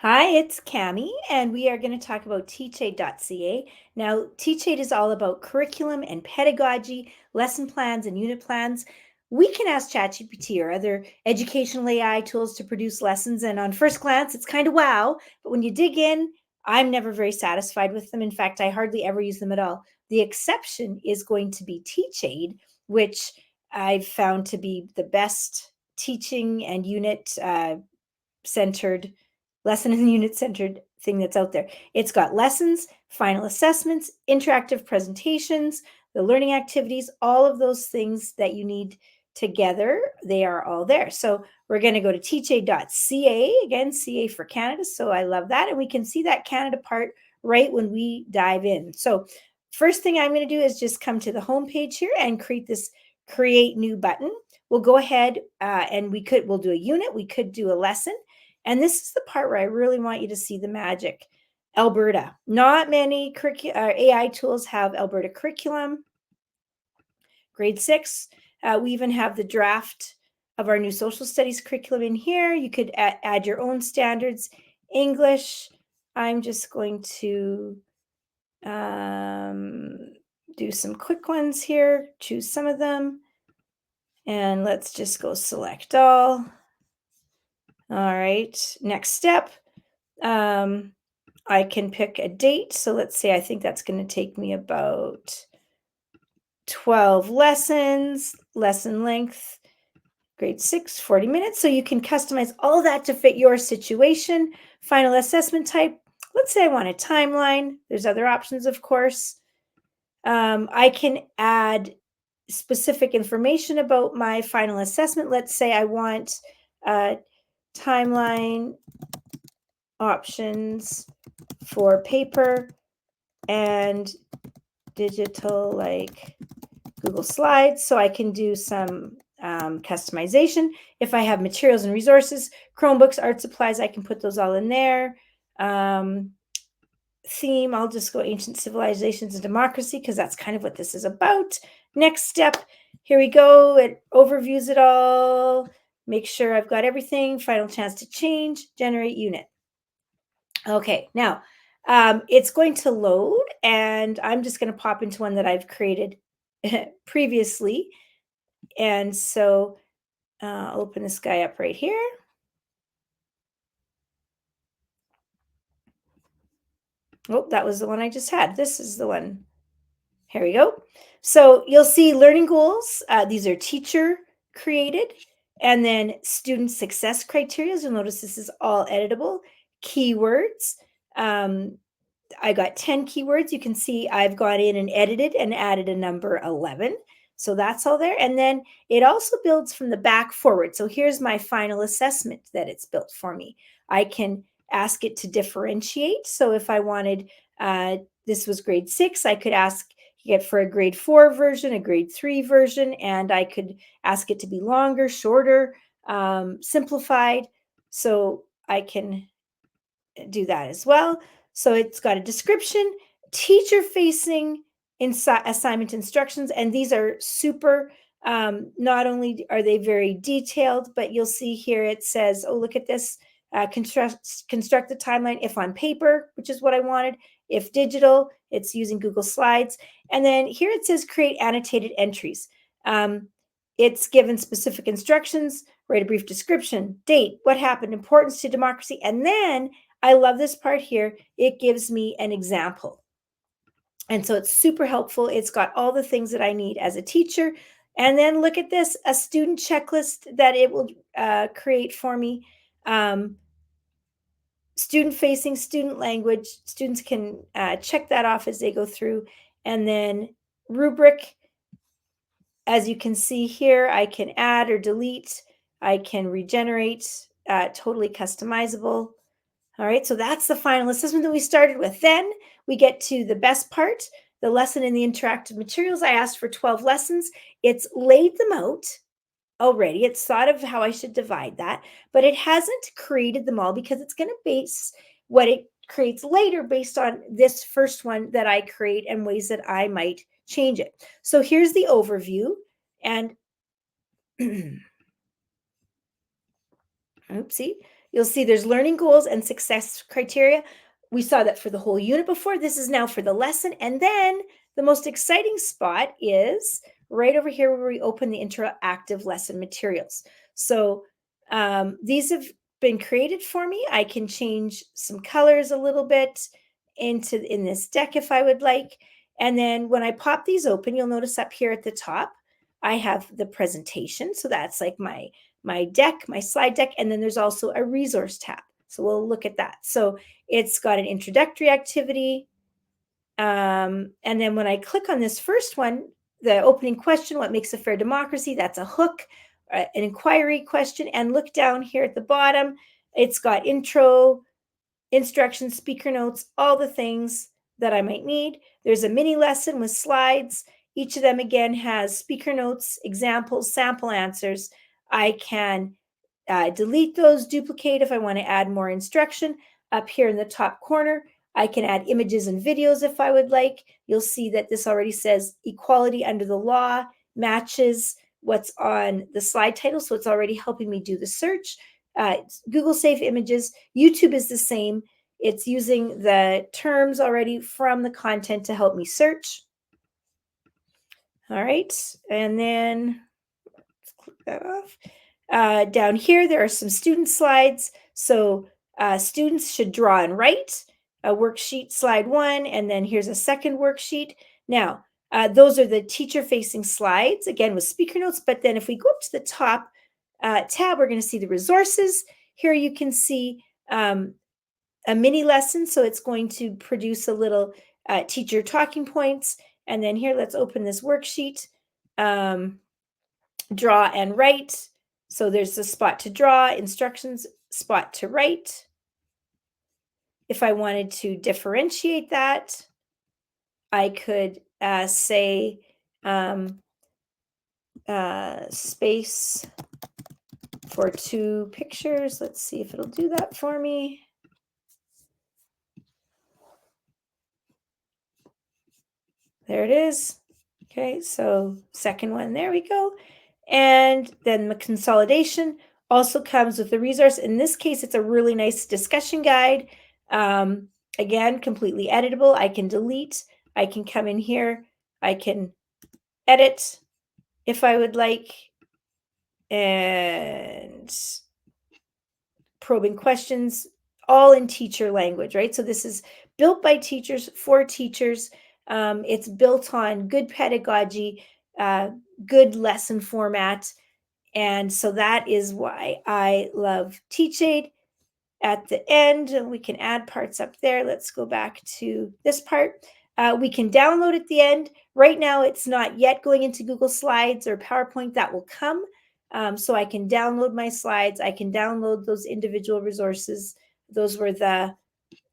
Hi, it's Cami, and we are going to talk about Teachaid.ca. Now, Teachaid is all about curriculum and pedagogy, lesson plans and unit plans. We can ask ChatGPT or other educational AI tools to produce lessons, and on first glance, it's kind of wow. But when you dig in, I'm never very satisfied with them. In fact, I hardly ever use them at all. The exception is going to be Teachaid, which I've found to be the best teaching and unit centered lesson and unit centered thing that's out there. It's got lessons, final assessments, interactive presentations, the learning activities, all of those things that you need together. They are all there. So we're going to go to teachaid.ca, again, CA for Canada. So I love that. And we can see that Canada part right when we dive in. So first thing I'm going to do is just come to the home page here and create this create new button. We'll go ahead and we'll do a unit. We could do a lesson. And this is the part where I really want you to see the magic. Alberta. Not many AI tools have Alberta curriculum. Grade 6. We even have the draft of our new social studies curriculum in here. You could add your own standards. English. I'm just going to do some quick ones here. Choose some of them. And let's just go select all. All right. Next step. I can pick a date. So let's say I think that's going to take me about 12 lessons, lesson length, grade 6, 40 minutes. So you can customize all that to fit your situation. Final assessment type. Let's say I want a timeline. There's other options, of course. I can add specific information about my final assessment. Let's say I want timeline options for paper and digital, like Google Slides. So I can do some customization. If I have materials and resources, Chromebooks, art supplies, I can put those all in there. Theme, I'll just go ancient civilizations and democracy because that's kind of what this is about. Next step, here we go. It overviews it all. Make sure I've got everything. Final chance to change, generate unit. Okay, now it's going to load, and I'm just going to pop into one that I've created previously. And so I'll open this guy up right here. Oh, that was the one I just had. This is the one. Here we go. So you'll see learning goals. These are teacher created. And then student success criteria. You'll notice this is all editable. Keywords. I got 10 keywords. You can see I've gone in and edited and added a number 11. So that's all there. And then it also builds from the back forward. So here's my final assessment that it's built for me. I can ask it to differentiate. So if I wanted, this was grade 6, I could ask it for a grade 4 version, a grade 3 version, and I could ask it to be longer, shorter, simplified. So I can do that as well. So it's got a description, teacher facing assignment instructions, and these are super. Not only are they very detailed, but you'll see here it says, oh, look at this. Construct the timeline if on paper, which is what I wanted. If digital, it's using Google Slides. And then here it says create annotated entries. It's given specific instructions, write a brief description, date, what happened, importance to democracy, and then I love this part here. It gives me an example. And so it's super helpful. It's got all the things that I need as a teacher. And then look at this, a student checklist that it will create for me. Student facing, student language. Students can check that off as they go through. And then rubric, as you can see here, I can add or delete. I can regenerate, totally customizable. All right, so that's the final assessment that we started with. Then we get to the best part, the lesson in the interactive materials. I asked for 12 lessons. It's laid them out already. It's thought of how I should divide that, but it hasn't created them all because it's going to base what it creates later based on this first one that I create and ways that I might change it. So here's the overview, and oopsie, you'll see there's learning goals and success criteria. We saw that for the whole unit before. This is now for the lesson. And then the most exciting spot is right over here where we open the interactive lesson materials. So these have been created for me. I can change some colors a little bit in this deck if I would like. And then when I pop these open, you'll notice up here at the top, I have the presentation. So that's like my deck, my slide deck, and then there's also a resource tab. So we'll look at that. So it's got an introductory activity. And then when I click on this first one, the opening question, what makes a fair democracy? That's a hook, an inquiry question. And look down here at the bottom, it's got intro, instructions, speaker notes, all the things that I might need. There's a mini lesson with slides. Each of them, again, has speaker notes, examples, sample answers. I can delete those, duplicate if I want to add more instruction. Up here in the top corner, I can add images and videos if I would like. You'll see that this already says equality under the law matches what's on the slide title, so it's already helping me do the search. Google Save Images. YouTube is the same. It's using the terms already from the content to help me search. All right, and then let's click that off. Down here, there are some student slides. So students should draw and write a worksheet, slide 1, and then here's a second worksheet. Now, those are the teacher-facing slides, again, with speaker notes. But then if we go up to the top tab, we're going to see the resources. Here you can see a mini lesson. So it's going to produce a little teacher talking points. And then here, let's open this worksheet. Draw and write. So there's a spot to draw, instructions, spot to write. If I wanted to differentiate that, I could say space for 2 pictures. Let's see if it'll do that for me. There it is. Okay, so second one, there we go. And then the consolidation also comes with the resource. In this case, it's a really nice discussion guide. Again, completely editable. I can delete. I can come in here. I can edit if I would like. And probing questions, all in teacher language, right? So this is built by teachers for teachers. It's built on good pedagogy, good lesson format. And so that is why I love Teachaid. At the end, we can add parts up there. Let's go back to this part. We can download at the end. Right now, it's not yet going into Google Slides or PowerPoint. That will come. So I can download my slides. I can download those individual resources. Those were the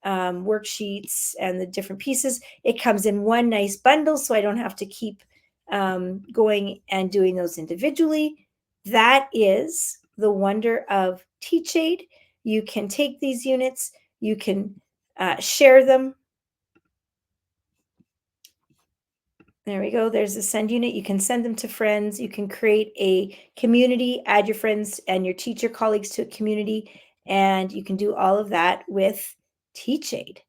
worksheets and the different pieces. It comes in one nice bundle, so I don't have to keep going and doing those individually. That is the wonder of Teachaid. You can take these units, you can share them. There we go. There's the send unit. You can send them to friends. You can create a community, add your friends and your teacher colleagues to a community, and you can do all of that with Teachaid.ca.